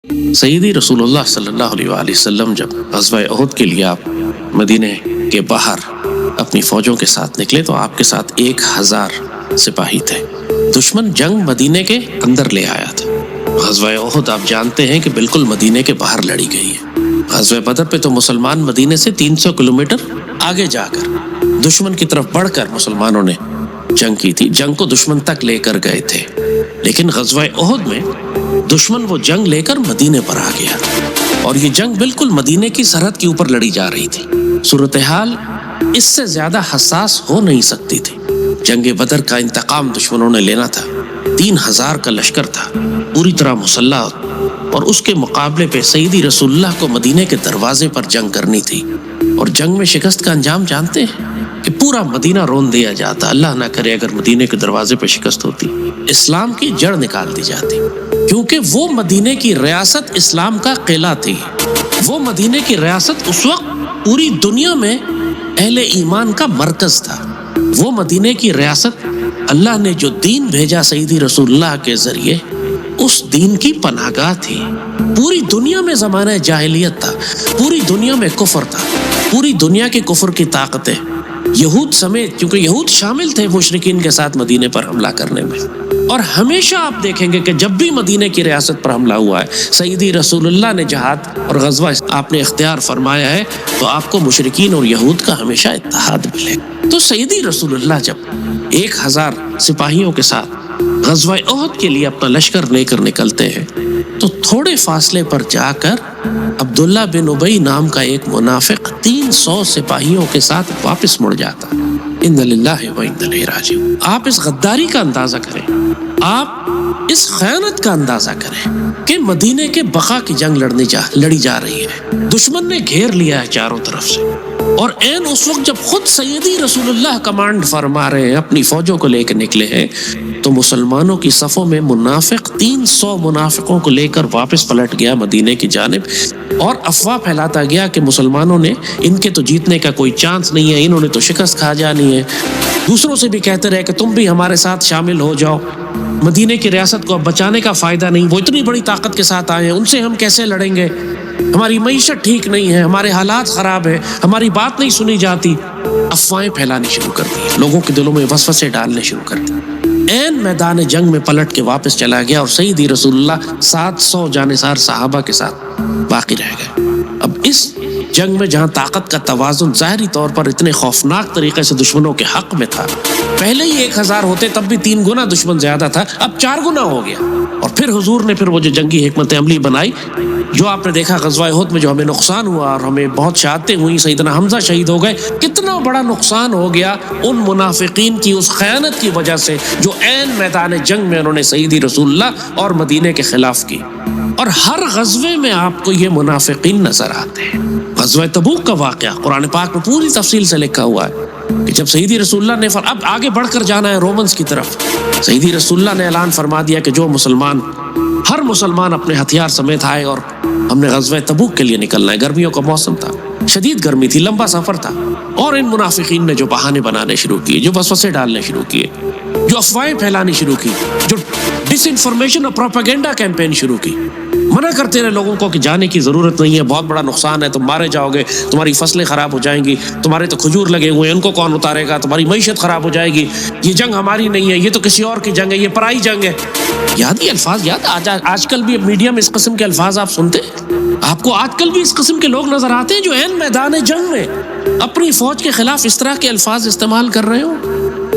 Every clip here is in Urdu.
سیدی رسول اللہ صلی اللہ علیہ وآلہ وسلم جب غزوہ احد کے لیے آپ مدینے کے باہر اپنی فوجوں کے ساتھ نکلے تو آپ کے ساتھ 1000 سپاہی تھے۔ دشمن جنگ مدینے کے اندر لے آیا تھا۔ غزوہ احد آپ جانتے ہیں کہ بالکل مدینے کے باہر لڑی گئی ہے۔ غزوہ بدر پہ تو مسلمان مدینے سے 300 کلومیٹر آگے جا کر دشمن کی طرف بڑھ کر مسلمانوں نے جنگ کی تھی، جنگ کو دشمن تک لے کر گئے تھے۔ لیکن غزوہ احد میں دشمن وہ جنگ لے کر مدینے پر آ گیا اور یہ جنگ بالکل مدینے کی سرحد کے اوپر لڑی جا رہی تھی۔ صورتحال اس سے زیادہ حساس ہو نہیں سکتی تھی۔ جنگ بدر کا انتقام دشمنوں نے لینا تھا۔ 3000 کا لشکر تھا، پوری طرح مسلح، اور اس کے مقابلے پہ سیدی رسول اللہ کو مدینے کے دروازے پر جنگ کرنی تھی۔ اور جنگ میں شکست کا انجام جانتے ہیں کہ پورا مدینہ رون دیا جاتا۔ اللہ نہ کرے اگر مدینے کے دروازے پہ شکست ہوتی، اسلام کی جڑ نکال دی جاتی، کیونکہ وہ مدینے کی ریاست اسلام کا قلعہ تھی۔ وہ مدینے کی ریاست اس وقت پوری دنیا میں اہل ایمان کا مرکز تھا۔ وہ مدینے کی ریاست اللہ نے جو دین بھیجا سیدی رسول اللہ کے ذریعے، اس دین کی پناہ گاہ تھی۔ پوری دنیا میں زمانہ جاہلیت تھا، پوری دنیا میں کفر تھا، پوری دنیا کے کفر کی طاقتیں یہود سمیت، کیونکہ یہود شامل تھے مشرکین کے ساتھ مدینے پر حملہ کرنے میں۔ اور ہمیشہ آپ دیکھیں گے کہ جب بھی مدینے کی ریاست پر حملہ ہوا ہے، سیدی رسول اللہ نے جہاد اور غزوہ آپ نے اختیار فرمایا ہے، تو آپ کو مشرکین اور یہود کا ہمیشہ اتحاد ملے۔ تو سیدی رسول اللہ جب 1000 سپاہیوں کے ساتھ غزوہ احد کے لیے اپنا لشکر لے کر نکلتے ہیں تو تھوڑے فاصلے پر جا کر عبداللہ بن ابی نام کا ایک منافق 300 سپاہیوں کے ساتھ واپس مڑ جاتا۔ ان للہ و انا الیہ راجعون۔ آپ اس غداری کا اندازہ کریں، آپ اس خیانت کا اندازہ کریں کہ مدینے کے بقا کی جنگ لڑی جا رہی ہے، دشمن نے گھیر لیا ہے چاروں طرف سے، اور عین اس وقت جب خود سیدی رسول اللہ کمانڈ فرما رہے ہیں، اپنی فوجوں کو لے کے نکلے ہیں، تو مسلمانوں کی صفوں میں منافق 300 منافقوں کو لے کر واپس پلٹ گیا مدینے کی جانب، اور افواہ پھیلاتا گیا کہ مسلمانوں نے ان کے تو جیتنے کا کوئی چانس نہیں ہے، انہوں نے تو شکست کھا جانی ہے۔ دوسروں سے بھی کہتے رہے کہ تم بھی ہمارے ساتھ شامل ہو جاؤ، مدینے کی ریاست کو اب بچانے کا فائدہ نہیں، وہ اتنی بڑی طاقت کے ساتھ آئے ہیں، ان سے ہم کیسے لڑیں گے، ہماری معیشت ٹھیک نہیں ہے، ہمارے حالات خراب ہیں، ہماری بات نہیں سنی جاتی۔ افواہیں پھیلانی شروع کر دی، لوگوں کے دلوں میں وسوسے ڈالنے شروع کر دی۔ عین میدان جنگ میں پلٹ کے واپس چلا گیا اور سیدی رسول اللہ 700 جانثار صحابہ کے ساتھ باقی رہ گئے۔ اب اس جنگ میں جہاں طاقت کا توازن ظاہری طور پر اتنے خوفناک طریقے سے دشمنوں کے حق میں تھا، پہلے ہی 1000 ہوتے تب بھی 3 گنا دشمن زیادہ تھا، اب 4 گنا ہو گیا۔ اور پھر حضور نے وہ جو جنگی حکمت عملی بنائی، جو آپ نے دیکھا غزوہ احد میں جو ہمیں نقصان ہوا اور ہمیں بہت شہادتیں ہوئی، سیدنا حمزہ شہید ہو گئے، کتنا بڑا نقصان ہو گیا ان منافقین کی اس خیانت کی وجہ سے جو عین میدان جنگ میں انہوں نے سیدی رسول اللہ اور مدینے کے خلاف کی۔ اور ہر غزوے میں آپ کو یہ منافقین نظر آتے ہیں۔ غزوہ تبوک کا واقعہ قرآن پاک میں پوری تفصیل سے لکھا ہوا ہے کہ جب سیدی رسول اللہ نے اب آگے بڑھ کر جانا ہے رومنز کی طرف، سیدی رسول اللہ نے اعلان فرما دیا کہ جو ہر مسلمان اپنے ہتھیار سمیت آئے اور ہم نے غزوہ تبوک کے لیے نکلنا ہے۔ گرمیوں کا موسم تھا، شدید گرمی تھی، لمبا سفر تھا، اور ان منافقین نے جو بہانے بنانے شروع کیے، جو وسوسے ڈالنے شروع کیے، جو افواہیں پھیلانی شروع کی، جو ڈس انفارمیشن اور پروپیگنڈا کیمپین شروع کی، منع کرتے رہے لوگوں کو کہ جانے کی ضرورت نہیں ہے، بہت بڑا نقصان ہے، تم مارے جاؤ گے، تمہاری فصلیں خراب ہو جائیں گی، تمہارے تو کھجور لگے ہوئے ہیں ان کو کون اتارے گا، تمہاری معیشت خراب ہو جائے گی، یہ جنگ ہماری نہیں ہے، یہ تو کسی اور کی جنگ ہے، یہ پرائی جنگ ہے۔ یاد یہ الفاظ یاد، آج کل بھی میڈیا میں اس قسم کے الفاظ آپ سنتے ہیں، آپ کو آج کل بھی اس قسم کے لوگ نظر آتے ہیں جو عین میدان جنگ میں اپنی فوج کے خلاف اس طرح کے الفاظ استعمال کر رہے ہو۔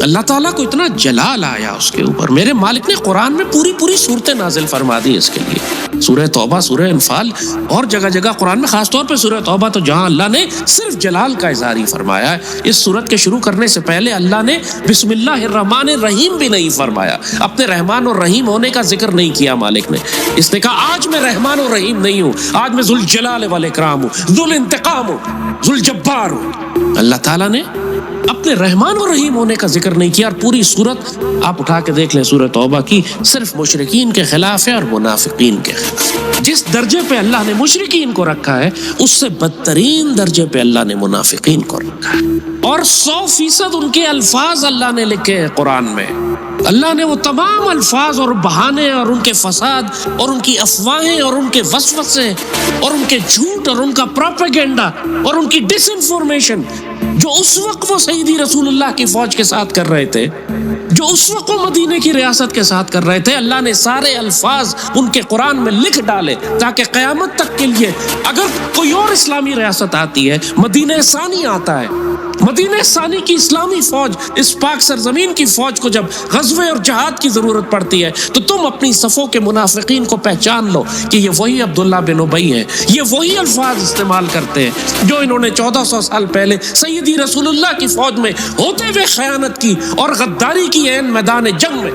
اللہ تعالیٰ کو اتنا جلال آیا اس کے اوپر، میرے مالک نے قرآن میں پوری صورتیں نازل فرما دی اس کے لیے، سورہ توبہ، سورہ انفال، اور جگہ جگہ قرآن میں، خاص طور پہ سورہ توبہ تو جہاں اللہ نے صرف جلال کا اظہار ہی فرمایا ہے۔ اس سورت کے شروع کرنے سے پہلے اللہ نے بسم اللہ الرحمن الرحیم بھی نہیں فرمایا، اپنے رحمان اور رحیم ہونے کا ذکر نہیں کیا مالک نے۔ اس نے کہا آج میں رحمان اور رحیم نہیں ہوں، آج میں ذوالجلال والاکرام ہوں، ذوالانتقام ہوں، ذوالجبار ہوں۔ اللہ تعالیٰ نے اپنے رحمان و رحیم ہونے کا ذکر نہیں کیا، اور پوری صورت آپ اٹھا کے دیکھ لیں سورہ توبہ کی، صرف مشرکین کے خلاف ہے اور منافقین کے خلاف۔ جس درجے پہ اللہ نے مشرکین کو رکھا ہے، اس سے بدترین درجے پہ اللہ نے منافقین کو رکھا ہے، اور 100% ان کے الفاظ اللہ نے لکھے ہیں قرآن میں۔ اللہ نے وہ تمام الفاظ اور بہانے اور ان کے فساد اور ان کی افواہیں اور ان کے وسوسے اور ان کے جھوٹ اور ان کا پروپیگنڈا اور ان کی ڈس انفارمیشن جو اس وقت وہ سیدی رسول اللہ کی فوج کے ساتھ کر رہے تھے، جو اس وقت وہ مدینے کی ریاست کے ساتھ کر رہے تھے، اللہ نے سارے الفاظ ان کے قرآن میں لکھ ڈالے تاکہ قیامت تک کے لیے اگر کوئی اور اسلامی ریاست آتی ہے، مدینہ ثانی آتا ہے، مدینہ ثانی کی اسلامی فوج اس پاک سرزمین کی فوج کو جب غزوے اور جہاد کی ضرورت پڑتی ہے تو تم اپنی صفوں کے منافقین کو پہچان لو کہ یہ وہی عبداللہ بن ابی ہیں، یہ وہی الفاظ استعمال کرتے ہیں جو انہوں نے 1400 سال پہلے سیدی رسول اللہ کی فوج میں ہوتے ہوئے خیانت کی اور غداری کی عین میدان جنگ میں۔